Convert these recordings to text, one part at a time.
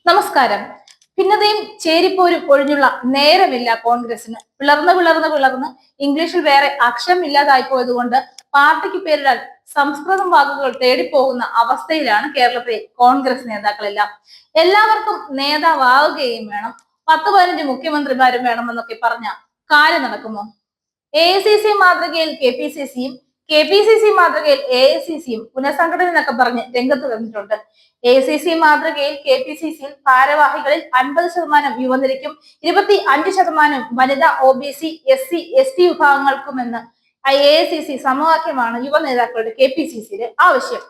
നമസ്കാരം. ഭിന്നതയും ചേരിപ്പോരും ഒഴിഞ്ഞുള്ള നേരമില്ല കോൺഗ്രസിന്. പിളർന്ന് ഇംഗ്ലീഷിൽ വേറെ അക്ഷരമില്ലാതായി പോയതുകൊണ്ട് പാർട്ടിക്ക് പേരിടാൻ സംസ്കൃതം വാക്കുകൾ തേടിപ്പോകുന്ന അവസ്ഥയിലാണ് കേരളത്തിലെ കോൺഗ്രസ് നേതാക്കളെല്ലാം. എല്ലാവർക്കും നേതാവാവുകയും വേണം, 10-15 മുഖ്യമന്ത്രിമാരും വേണമെന്നൊക്കെ പറഞ്ഞ കാര്യം നടക്കുമോ? AICC മാതൃകയിൽ KPCCയും KPCC മാതൃകയിൽ AICCയും പുനഃസംഘടന എന്നൊക്കെ പറഞ്ഞ് രംഗത്ത് വന്നിട്ടുണ്ട്. AICC മാതൃകയിൽ KPCCയിൽ ഭാരവാഹികളിൽ 50% യുവനിരയ്ക്കും 25% വനിതാ OBC SC ST വിഭാഗങ്ങൾക്കുമെന്ന് AICC സമവാക്യമാണ് യുവ നേതാക്കളുടെ KPCCയുടെ ആവശ്യം.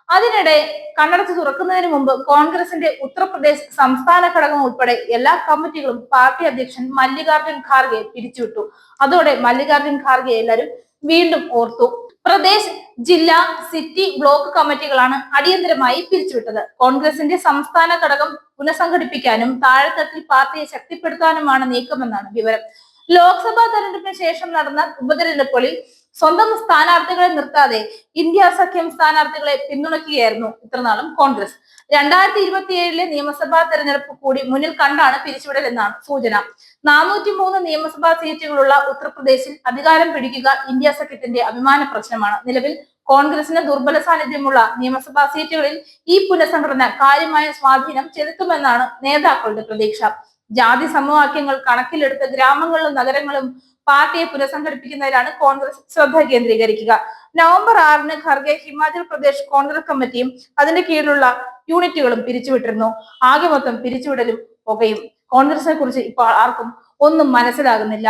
അതിനിടെ കണ്ണടച്ച് തുറക്കുന്നതിന് മുമ്പ് കോൺഗ്രസിന്റെ ഉത്തർപ്രദേശ് സംസ്ഥാന ഘടകം ഉൾപ്പെടെ എല്ലാ കമ്മിറ്റികളും പാർട്ടി അധ്യക്ഷൻ മല്ലികാർജുൻ ഖാർഗെ പിരിച്ചുവിട്ടു. അതോടെ മല്ലികാർജുൻ ഖാർഗെ എല്ലാവരും വീണ്ടും ഓർത്തു. പ്രദേശ്, ജില്ലാ, സിറ്റി, ബ്ലോക്ക് കമ്മിറ്റികളാണ് അടിയന്തരമായി പിരിച്ചുവിട്ടത്. കോൺഗ്രസിന്റെ സംസ്ഥാന ഘടകം പുനഃസംഘടിപ്പിക്കാനും താഴെത്തട്ടിൽ പാർട്ടിയെ ശക്തിപ്പെടുത്താനുമാണ് നീക്കമെന്നാണ് വിവരം. ലോക്സഭാ തെരഞ്ഞെടുപ്പിന് ശേഷം നടന്ന ഉപതെരഞ്ഞെടുപ്പുകളിൽ സ്വന്തം സ്ഥാനാർത്ഥികളെ നിർത്താതെ ഇന്ത്യ സഖ്യം സ്ഥാനാർത്ഥികളെ പിന്തുണയ്ക്കുകയായിരുന്നു ഇത്രനാളും കോൺഗ്രസ്. 2027 നിയമസഭാ തെരഞ്ഞെടുപ്പ് കൂടി മുന്നിൽ കണ്ടാണ് പിരിച്ചുവിടൽ എന്നാണ് സൂചന. 403 നിയമസഭാ സീറ്റുകളുള്ള ഉത്തർപ്രദേശിൽ അധികാരം പിടിക്കുക ഇന്ത്യ സഖ്യത്തിന്റെ അഭിമാന പ്രശ്നമാണ്. നിലവിൽ കോൺഗ്രസിന് ദുർബല സാന്നിധ്യമുള്ള നിയമസഭാ സീറ്റുകളിൽ ഈ പുനഃസംഘടന കാര്യമായ സ്വാധീനം ചെലുത്തുമെന്നാണ് നേതാക്കളുടെ പ്രതീക്ഷ. ജാതി സമവാക്യങ്ങൾ കണക്കിലെടുത്ത് ഗ്രാമങ്ങളിലും നഗരങ്ങളും പാർട്ടിയെ പുനഃസംഘടിപ്പിക്കുന്നതിലാണ് കോൺഗ്രസ് ശ്രദ്ധ കേന്ദ്രീകരിക്കുക. നവംബർ 6 ഖർഗെ ഹിമാചൽ പ്രദേശ് കോൺഗ്രസ് കമ്മിറ്റിയും അതിന്റെ കീഴിലുള്ള യൂണിറ്റുകളും പിരിച്ചുവിട്ടിരുന്നു. ആകെ മൊത്തം പിരിച്ചുവിടലും പുകയും. കോൺഗ്രസിനെ കുറിച്ച് ഇപ്പോൾ ആർക്കും ഒന്നും മനസ്സിലാകുന്നില്ല.